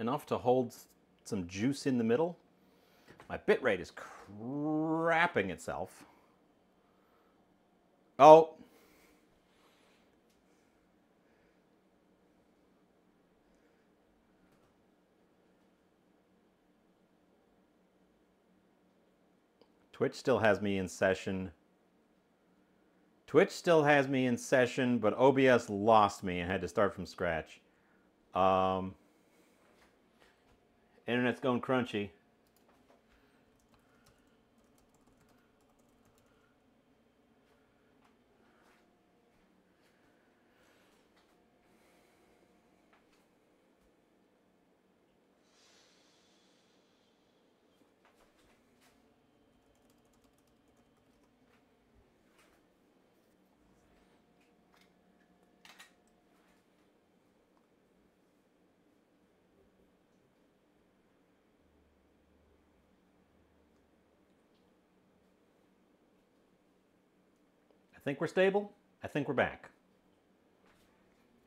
enough to hold some juice in the middle. My bitrate is crapping itself. Oh. Twitch still has me in session. Twitch still has me in session, but OBS lost me and had to start from scratch. Internet's going crunchy. I think we're stable. I think we're back.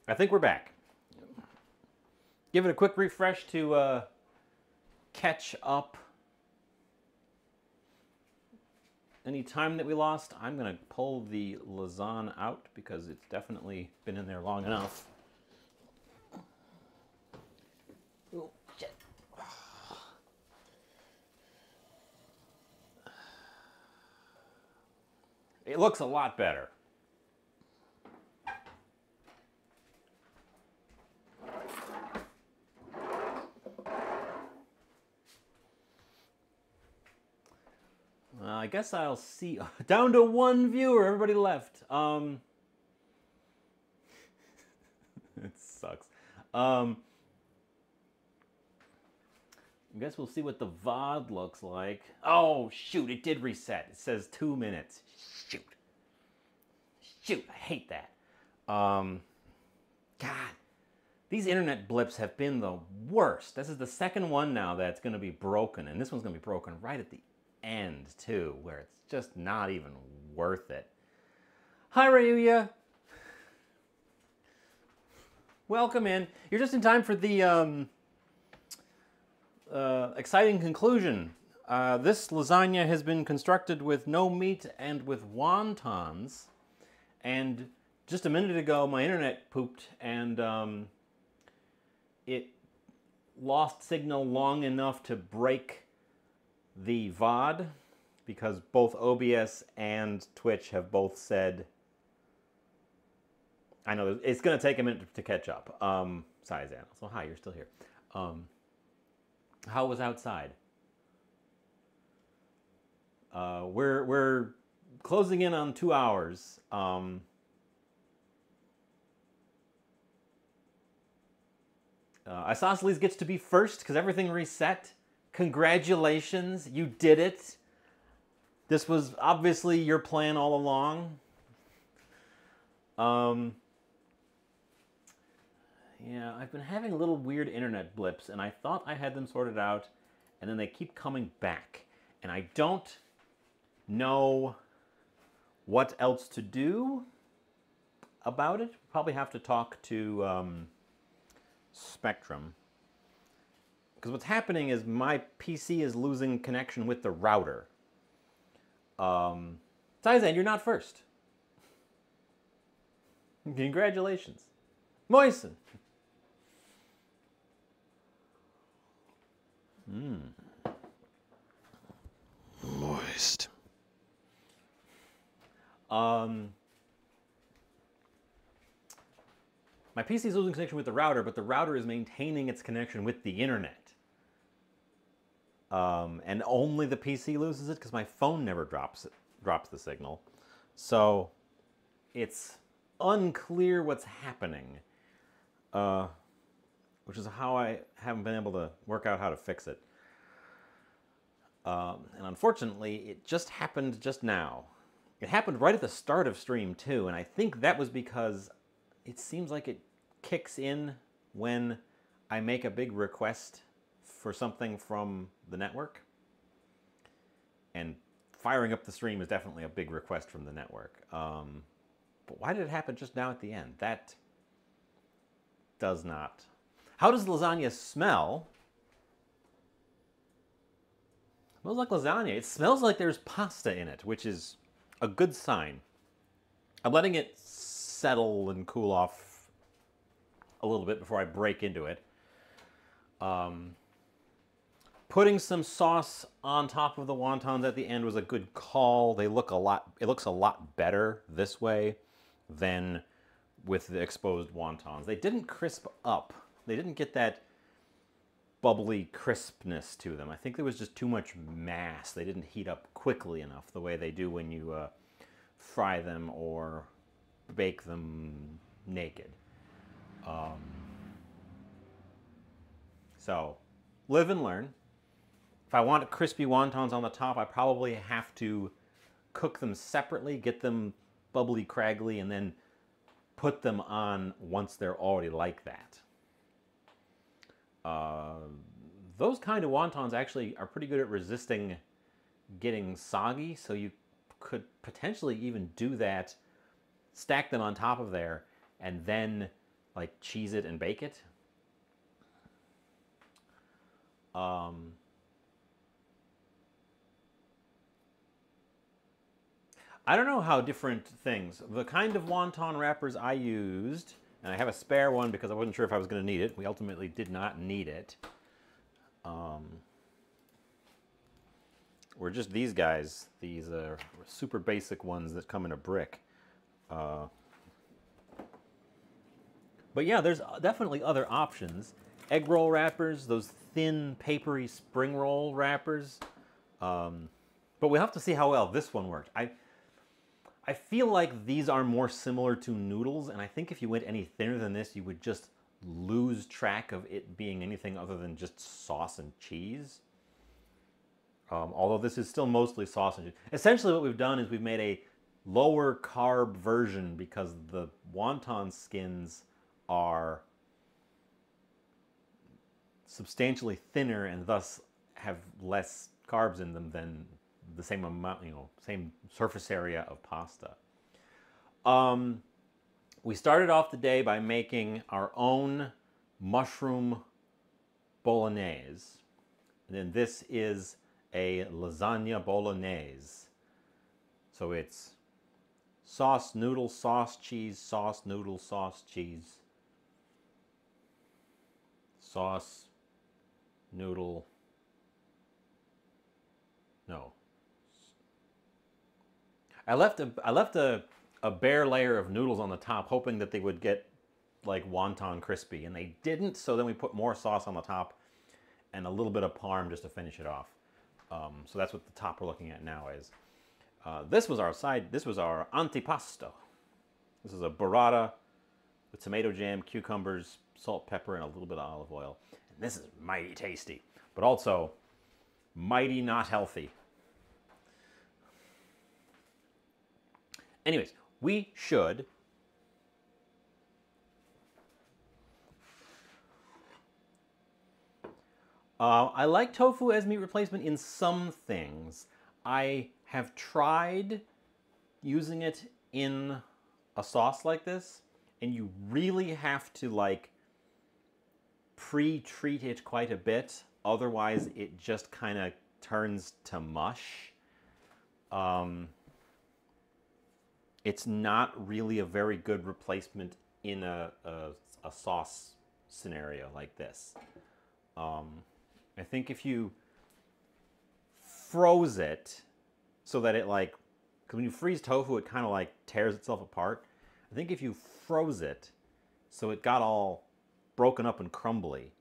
I think we're back. Give it a quick refresh to catch up any time that we lost. I'm going to pull the lasagna out because it's definitely been in there long enough. Oh, shit. It looks a lot better. I guess I'll see. Down to one viewer. Everybody left. It sucks. I guess we'll see what the VOD looks like. Oh, shoot. It did reset. It says 2 minutes. Shoot. Shoot. I hate that. God. These internet blips have been the worst. This is the second one now that's going to be broken. And this one's going to be broken right at the end, too, where it's just not even worth it. Hi, Rayuya. Welcome in. You're just in time for the exciting conclusion. This lasagna has been constructed with no meat and with wontons. And just a minute ago, my internet pooped and it lost signal long enough to break the VOD because both OBS and Twitch have both said, I know it's going to take a minute to catch up. Sorry, Zan. So hi, you're still here. How was outside? We're closing in on 2 hours. Isosceles gets to be first because everything reset. Congratulations, you did it. This was obviously your plan all along. Yeah, I've been having little weird internet blips, and I thought I had them sorted out, and then they keep coming back. And I don't know what else to do about it. Probably have to talk to Spectrum. Because what's happening is my PC is losing connection with the router. Taizan, you're not first. Congratulations. Moisten. Moist. My PC is losing connection with the router, but the router is maintaining its connection with the internet. And only the PC loses it because my phone never drops the signal. So it's unclear what's happening, which is how I haven't been able to work out how to fix it. And unfortunately, it just happened just now. It happened right at the start of stream too, and I think that was because it seems like it kicks in when I make a big request for something from the network. And firing up the stream is definitely a big request from the network. But why did it happen just now at the end? That does not. How does lasagna smell? It smells like lasagna. It smells like there's pasta in it, which is a good sign. I'm letting it settle and cool off a little bit before I break into it. Putting some sauce on top of the wontons at the end was a good call. They look a lot. It looks a lot better this way than with the exposed wontons. They didn't crisp up. They didn't get that bubbly crispness to them. I think there was just too much mass. They didn't heat up quickly enough the way they do when you fry them or bake them naked. So, live and learn. If I want crispy wontons on the top, I probably have to cook them separately, get them bubbly, craggly, and then put them on once they're already like that. Those kind of wontons actually are pretty good at resisting getting soggy, so you could potentially even do that, stack them on top of there, and then like cheese it and bake it. I don't know how different things. The kind of wonton wrappers I used, and I have a spare one because I wasn't sure if I was going to need it. We ultimately did not need it. Were just these guys. These super basic ones that come in a brick. But yeah, there's definitely other options. Egg roll wrappers, those thin, papery spring roll wrappers. But we'll have to see how well this one worked. I feel like these are more similar to noodles, and I think if you went any thinner than this, you would just lose track of it being anything other than just sauce and cheese. Although this is still mostly sauce and cheese. Essentially what we've done is we've made a lower carb version because the wonton skins are substantially thinner and thus have less carbs in them than the same amount, same surface area of pasta. We started off the day by making our own mushroom bolognese. And then this is a lasagna bolognese. So it's sauce, noodle, sauce, cheese, sauce, noodle, sauce, cheese, sauce, noodle, no. I left a bare layer of noodles on the top, hoping that they would get like wonton crispy, and they didn't. So then we put more sauce on the top and a little bit of parm just to finish it off. So that's what the top we're looking at now is. This was our antipasto. This is a burrata with tomato jam, cucumbers, salt, pepper, and a little bit of olive oil. And this is mighty tasty, but also mighty not healthy. Anyways, we should I like tofu as meat replacement in some things. I have tried using it in a sauce like this, and you really have to like pre-treat it quite a bit. Otherwise, it just kind of turns to mush. It's not really a very good replacement in a sauce scenario like this. I think if you froze it so that it like, because when you freeze tofu, it kind of like tears itself apart. I think if you froze it so it got all broken up and crumbly,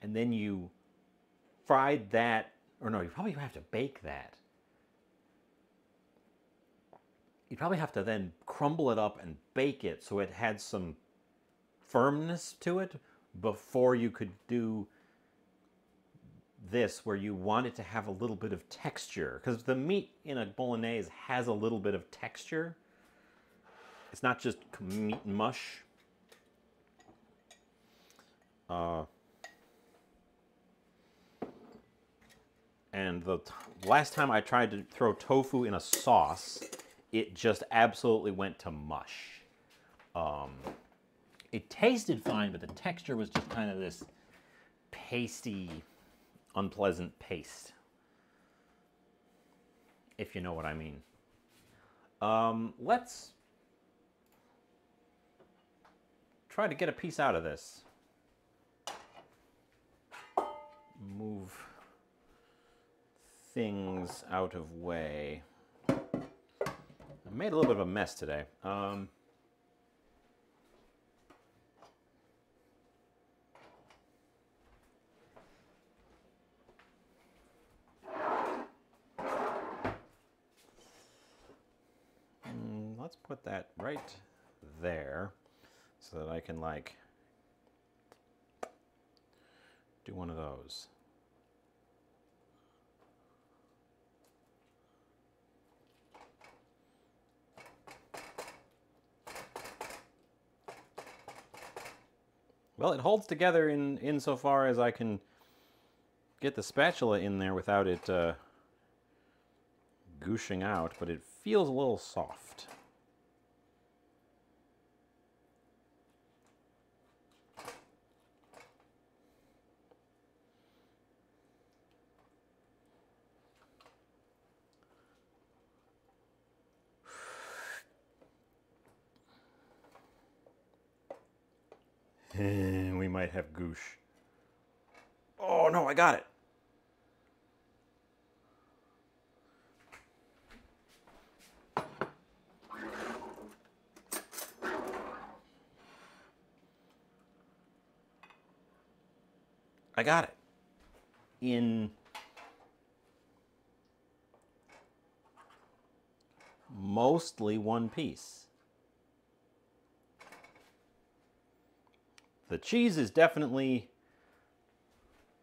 and then you fried that, or no, you probably have to bake that. You'd probably have to then crumble it up and bake it so it had some firmness to it before you could do this, where you want it to have a little bit of texture, because the meat in a bolognese has a little bit of texture. It's not just meat and mush. And the last time I tried to throw tofu in a sauce, it just absolutely went to mush. It tasted fine, but the texture was just kind of this pasty, unpleasant paste, if you know what I mean. Let's try to get a piece out of this. Move things out of way. I made a little bit of a mess today. Let's put that right there so that I can like do one of those. Well, it holds together insofar as I can get the spatula in there without it gooshing out, but it feels a little soft. We might have goosh. Oh no, I got it. I got it. In mostly one piece. The cheese is definitely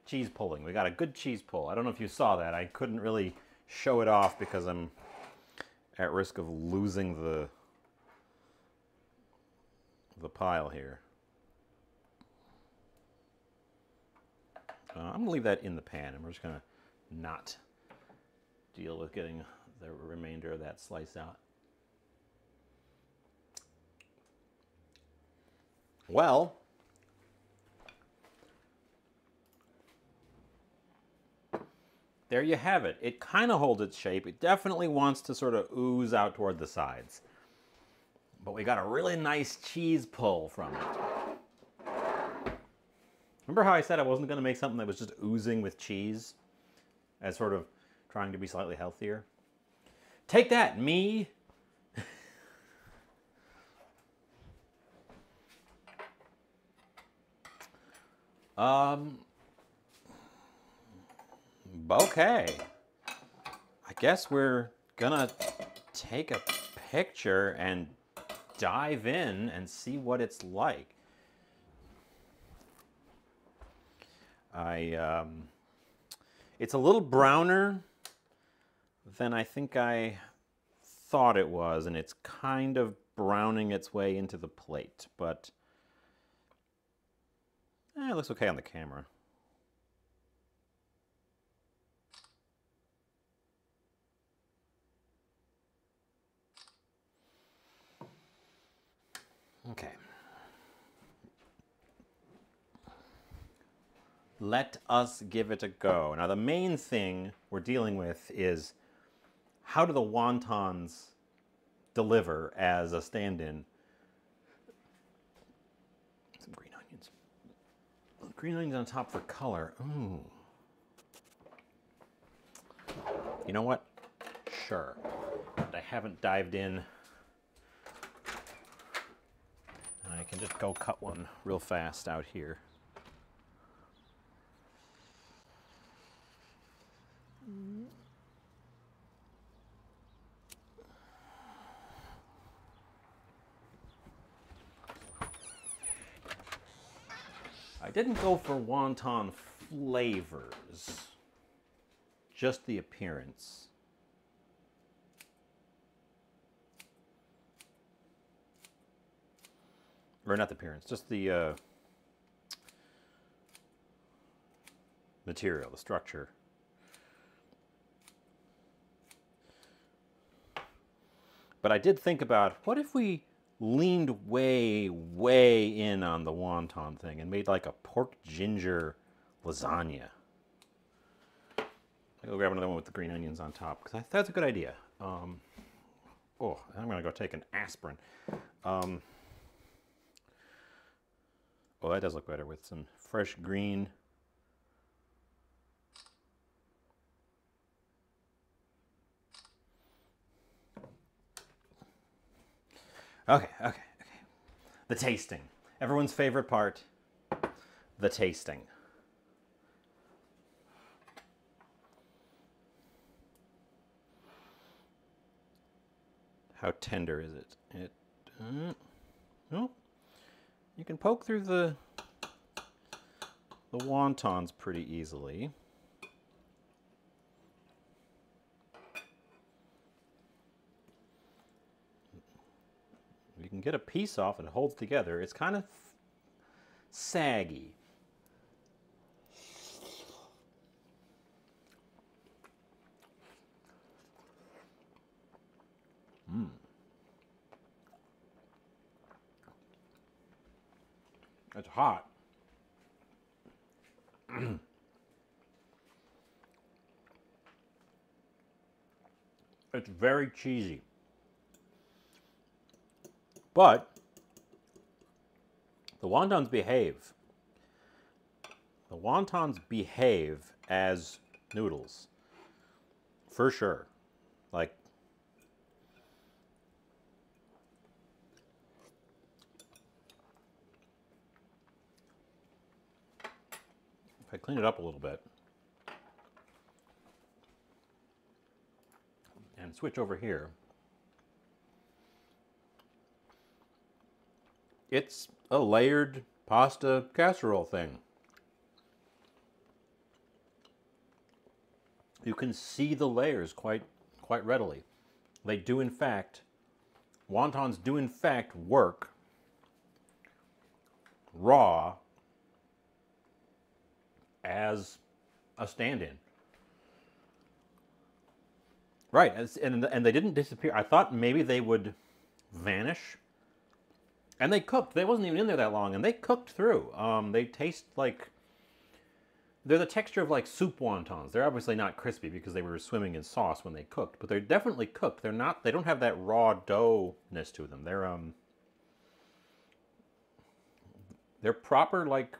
cheese pulling. We got a good cheese pull. I don't know if you saw that. I couldn't really show it off because I'm at risk of losing the pile here. I'm going to leave that in the pan, and we're just going to not deal with getting the remainder of that slice out. Well, there you have it. It kind of holds its shape. It definitely wants to sort of ooze out toward the sides. But we got a really nice cheese pull from it. Remember how I said I wasn't going to make something that was just oozing with cheese as sort of trying to be slightly healthier? Take that, me! Okay. I guess we're gonna take a picture and dive in and see what it's like. It's a little browner than I think I thought it was, and it's kind of browning its way into the plate, but it looks okay on the camera. Okay. Let us give it a go. Now the main thing we're dealing with is how do the wontons deliver as a stand-in? Some green onions. Green onions on top for color. Ooh. You know what? Sure. But I haven't dived in. I can just go cut one real fast out here. I didn't go for wonton flavors, just the appearance. Or not the appearance, just the material, the structure. But I did think about, what if we leaned way, way in on the wonton thing and made like a pork ginger lasagna. I'll go grab another one with the green onions on top because that's a good idea. Oh, I'm gonna go take an aspirin. Oh, that does look better with some fresh green. Okay. The tasting. Everyone's favorite part, the tasting. How tender is it? Well, you can poke through the wontons pretty easily. You can get a piece off and it holds together. It's kind of saggy. It's hot. It's very cheesy. But the wontons behave. The wontons behave as noodles. For sure. Like, if I clean it up a little bit and switch over here, it's a layered pasta casserole thing. You can see the layers quite readily. They do in fact, wontons do in fact work raw as a stand-in. Right, and they didn't disappear. I thought maybe they would vanish. And they cooked. They wasn't even in there that long, and they cooked through. They taste like, they're the texture of like soup wontons. They're obviously not crispy because they were swimming in sauce when they cooked, but they're definitely cooked. They're not, they don't have that raw dough-ness to them. They're proper, like,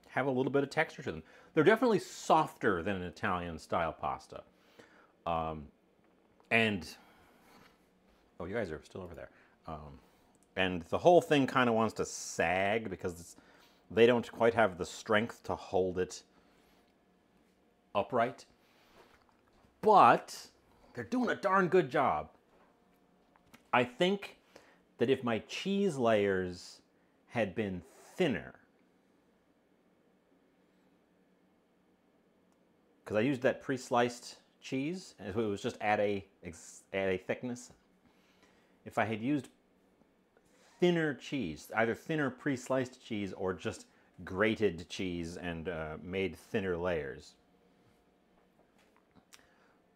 have a little bit of texture to them. They're definitely softer than an Italian style pasta. And, oh, you guys are still over there. And the whole thing kind of wants to sag because they don't quite have the strength to hold it upright. But they're doing a darn good job. I think that if my cheese layers had been thinner, because I used that pre-sliced cheese, and it was just at a thickness. If I had used thinner cheese, either thinner pre-sliced cheese or just grated cheese and made thinner layers,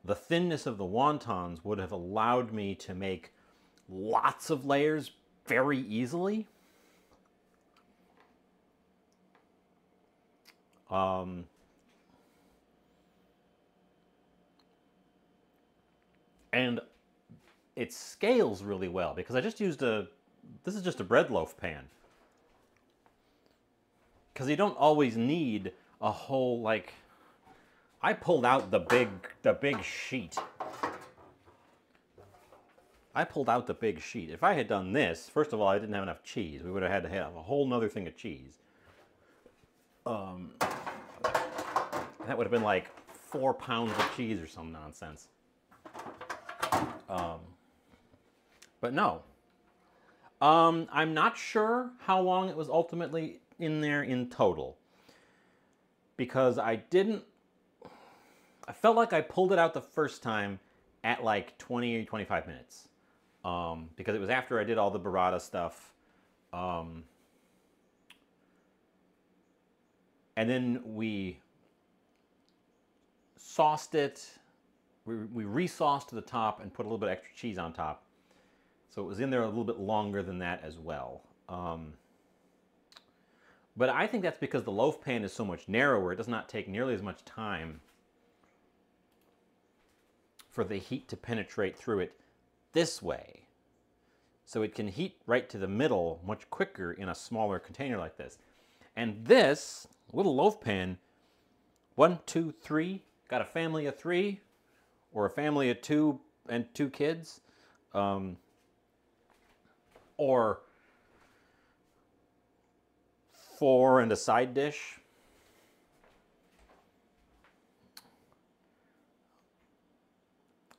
the thinness of the wontons would have allowed me to make lots of layers very easily. And it scales really well because I just used this is just a bread loaf pan. Because you don't always need a whole, like, I pulled out the big sheet. I pulled out the big sheet. If I had done this, first of all, I didn't have enough cheese. We would have had to have a whole nother thing of cheese. That would have been like 4 pounds of cheese or some nonsense. But no. I'm not sure how long it was ultimately in there in total. Because I felt like I pulled it out the first time at like 20 or 25 minutes. Because it was after I did all the burrata stuff. And then we sauced it. We re-sauced the top and put a little bit of extra cheese on top. So it was in there a little bit longer than that as well. But I think that's because the loaf pan is so much narrower. It does not take nearly as much time for the heat to penetrate through it this way. So it can heat right to the middle much quicker in a smaller container like this. And this little loaf pan, 1, 2, 3, got a family of 3, or a family of 2 and 2 kids, or 4 and a side dish.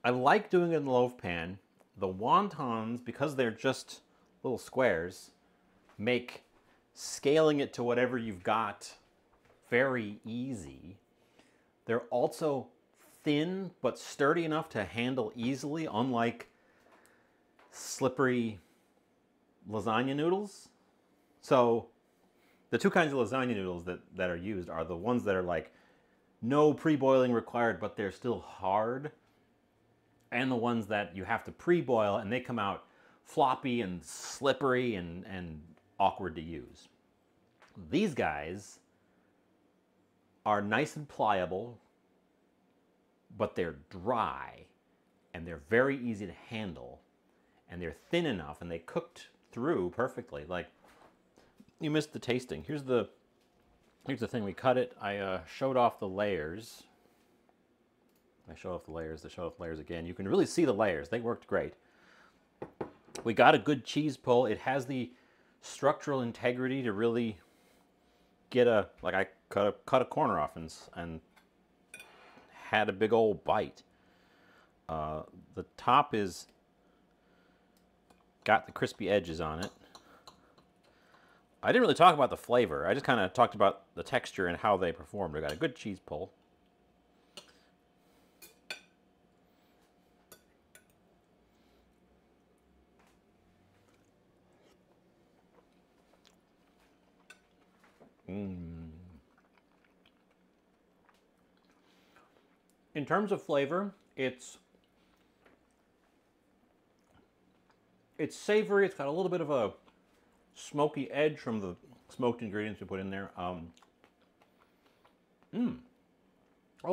I like doing it in the loaf pan. The wontons, because they're just little squares, make scaling it to whatever you've got very easy. They're also thin but sturdy enough to handle easily, unlike slippery lasagna noodles. So the two kinds of lasagna noodles that are used are the ones that are like no pre-boiling required, but they're still hard, and the ones that you have to pre-boil and they come out floppy and slippery and awkward to use. These guys are nice and pliable, but they're dry and they're very easy to handle, and they're thin enough and they cooked through perfectly. Like, you missed the tasting. Here's the thing. We cut it. I showed off the layers. I show off the layers. I show off the layers again. You can really see the layers. They worked great. We got a good cheese pull. It has the structural integrity to really get like I cut a corner off and had a big old bite. The top is got the crispy edges on it. I didn't really talk about the flavor. I just kind of talked about the texture and how they performed. I got a good cheese pull. In terms of flavor, it's savory. It's got a little bit of a smoky edge from the smoked ingredients we put in there. Oh,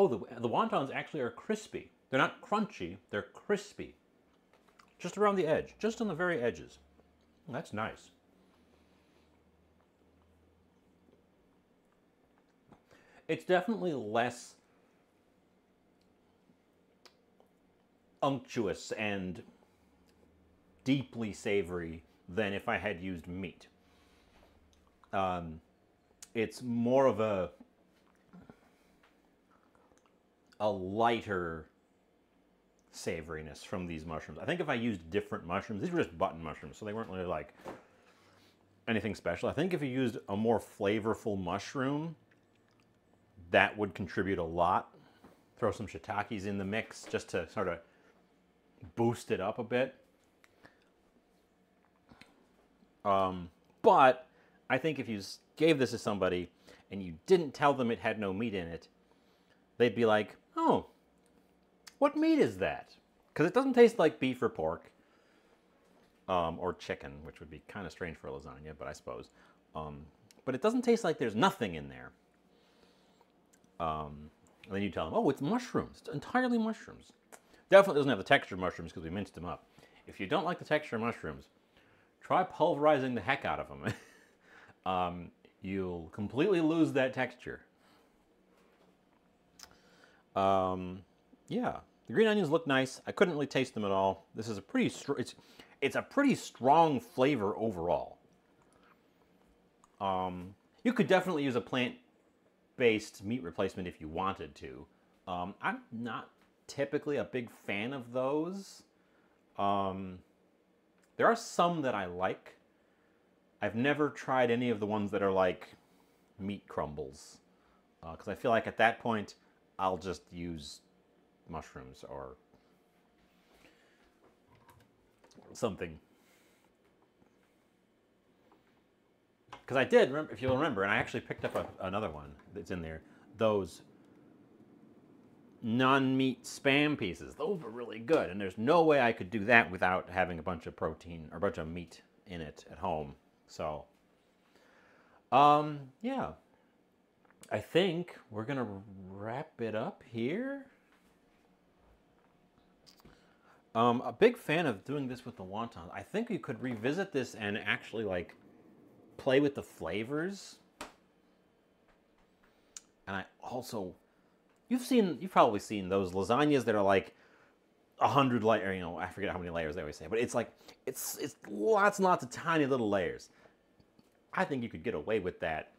the wontons actually are crispy. They're not crunchy, they're crispy. Just around the edge, just on the very edges. That's nice. It's definitely less unctuous and deeply savory than if I had used meat. It's more of a lighter savoriness from these mushrooms. I think if I used different mushrooms, these were just button mushrooms, so they weren't really like anything special. I think if you used a more flavorful mushroom, that would contribute a lot. Throw some shiitakes in the mix just to sort of boost it up a bit. But I think if you gave this to somebody and you didn't tell them it had no meat in it, they'd be like, oh, what meat is that? Because it doesn't taste like beef or pork, or chicken, which would be kind of strange for a lasagna, but I suppose. But it doesn't taste like there's nothing in there. And then you tell them, oh, it's mushrooms. It's entirely mushrooms. Definitely doesn't have the texture of mushrooms because we minced them up. If you don't like the texture of mushrooms, try pulverizing the heck out of them. You'll completely lose that texture. Yeah, the green onions look nice. I couldn't really taste them at all. This is a pretty it's a pretty strong flavor overall. You could definitely use a plant-based meat replacement if you wanted to. I'm not typically a big fan of those. There are some that I like. I've never tried any of the ones that are like meat crumbles, because I feel like at that point I'll just use mushrooms or something. Because I did, if you'll remember, and I actually picked up another one that's in there, those non-meat Spam pieces. Those were really good, and there's no way I could do that without having a bunch of protein or a bunch of meat in it at home. So, yeah, I think we're gonna wrap it up here. A big fan of doing this with the wontons. I think you could revisit this and actually like play with the flavors. And I also, you've probably seen those lasagnas that are like 100 layers. You know, I forget how many layers they always say, but it's like it's lots and lots of tiny little layers. I think you could get away with that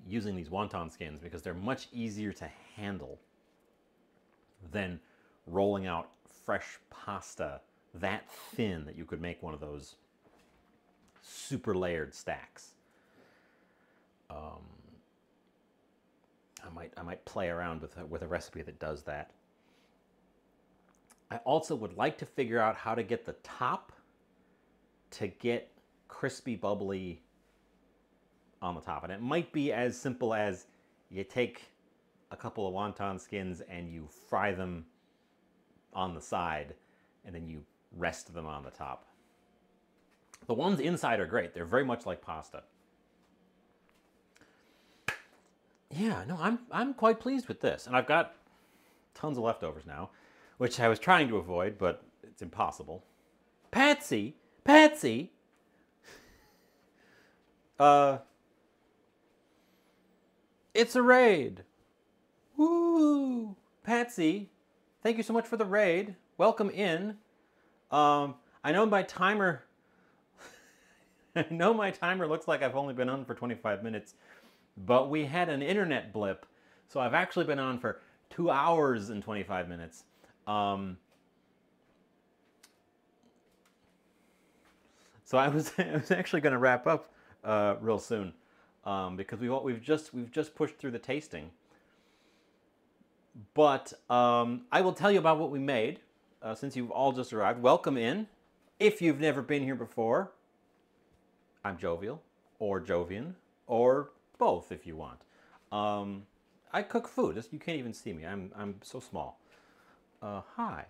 using these wonton skins because they're much easier to handle than rolling out fresh pasta that thin that you could make one of those super layered stacks. I might play around with a recipe that does that. I also would like to figure out how to get the top to get crispy, bubbly on the top. And it might be as simple as you take a couple of wonton skins and you fry them on the side, and then you rest them on the top. The ones inside are great. They're very much like pasta. Yeah, no, I'm quite pleased with this. And I've got tons of leftovers now, which I was trying to avoid, but it's impossible. Patsy! Patsy! It's a raid! Woo! Patsy, thank you so much for the raid. Welcome in. I know my timer... I know my timer looks like I've only been on for 25 minutes, but we had an internet blip, so I've actually been on for 2 hours and 25 minutes. So I was actually going to wrap up real soon because we've just pushed through the tasting. But I will tell you about what we made since you've all just arrived. Welcome in. If you've never been here before, I'm Jovial or Jovian or both if you want. I cook food. You can't even see me. I'm so small. Hi.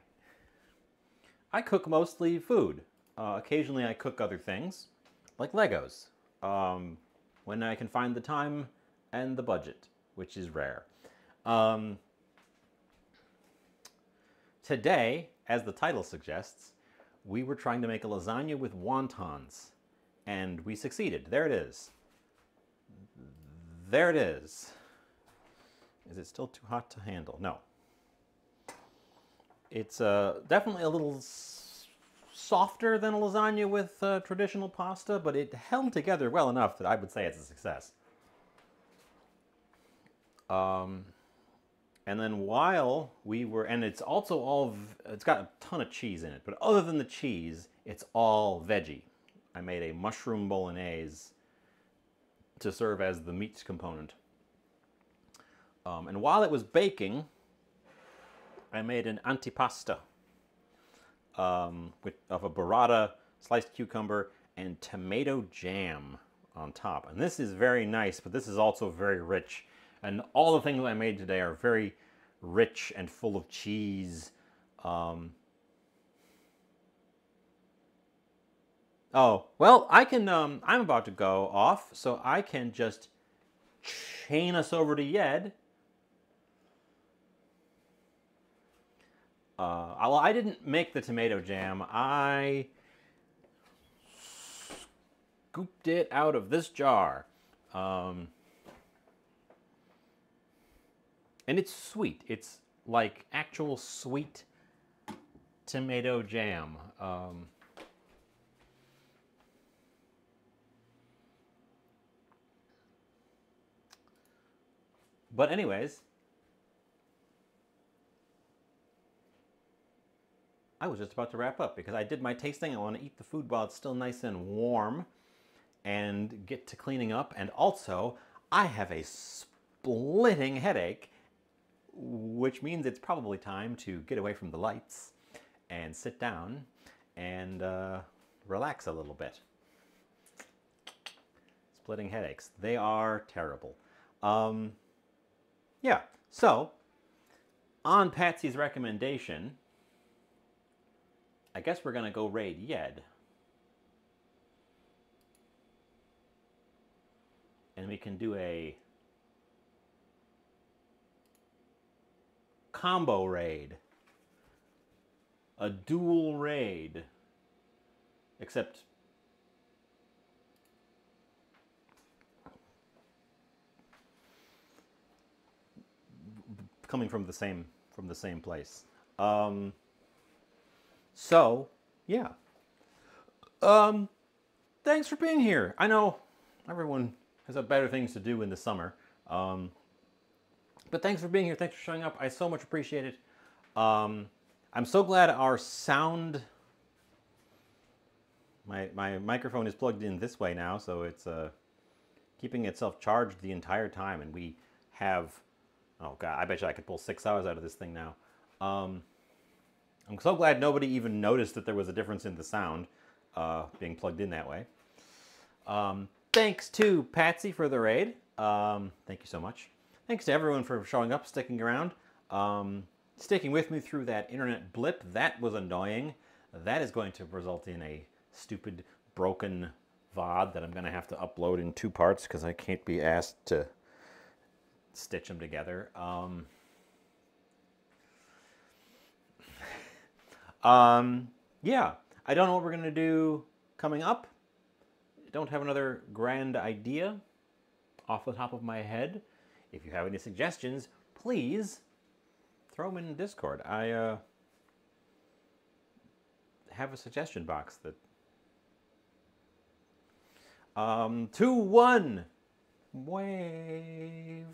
I cook mostly food. Occasionally I cook other things, like Legos, when I can find the time and the budget, which is rare. Today, as the title suggests, we were trying to make a lasagna with wontons, and we succeeded. There it is. There it is. Is it still too hot to handle? No. It's definitely a little softer than a lasagna with traditional pasta, but it held together well enough that I would say it's a success. And then while we were, and it's also it's got a ton of cheese in it, but other than the cheese, it's all veggie. I made a mushroom bolognese to serve as the meat component. And while it was baking, I made an antipasta of a burrata, sliced cucumber, and tomato jam on top. And this is very nice, but this is also very rich. And all the things I made today are very rich and full of cheese. Oh, well, I can, I'm about to go off, so I can just chain us over to Yed. Well, I didn't make the tomato jam. I scooped it out of this jar. And it's sweet. It's like actual sweet tomato jam. But anyways, I was just about to wrap up because I did my tasting. I want to eat the food while it's still nice and warm and get to cleaning up. And also, I have a splitting headache, which means it's probably time to get away from the lights and sit down and relax a little bit. Splitting headaches. They are terrible. Yeah, so on Patsy's recommendation, I guess we're going to go raid Yed. And we can do a combo raid. A dual raid. Except coming from the same place. So, yeah. Thanks for being here. I know everyone has better things to do in the summer. But thanks for being here. Thanks for showing up. I so much appreciate it. I'm so glad our sound... My microphone is plugged in this way now, so it's keeping itself charged the entire time. And we have... Oh, God, I bet you I could pull 6 hours out of this thing now. I'm so glad nobody even noticed that there was a difference in the sound being plugged in that way. Thanks to Patsy for the raid. Thank you so much. Thanks to everyone for showing up, sticking around, sticking with me through that internet blip. That was annoying. That is going to result in a stupid, broken VOD that I'm going to have to upload in 2 parts because I can't be asked to stitch them together. Yeah, I don't know what we're going to do coming up. I don't have another grand idea off the top of my head. If you have any suggestions, please throw them in Discord. I have a suggestion box that... 2-1 wave.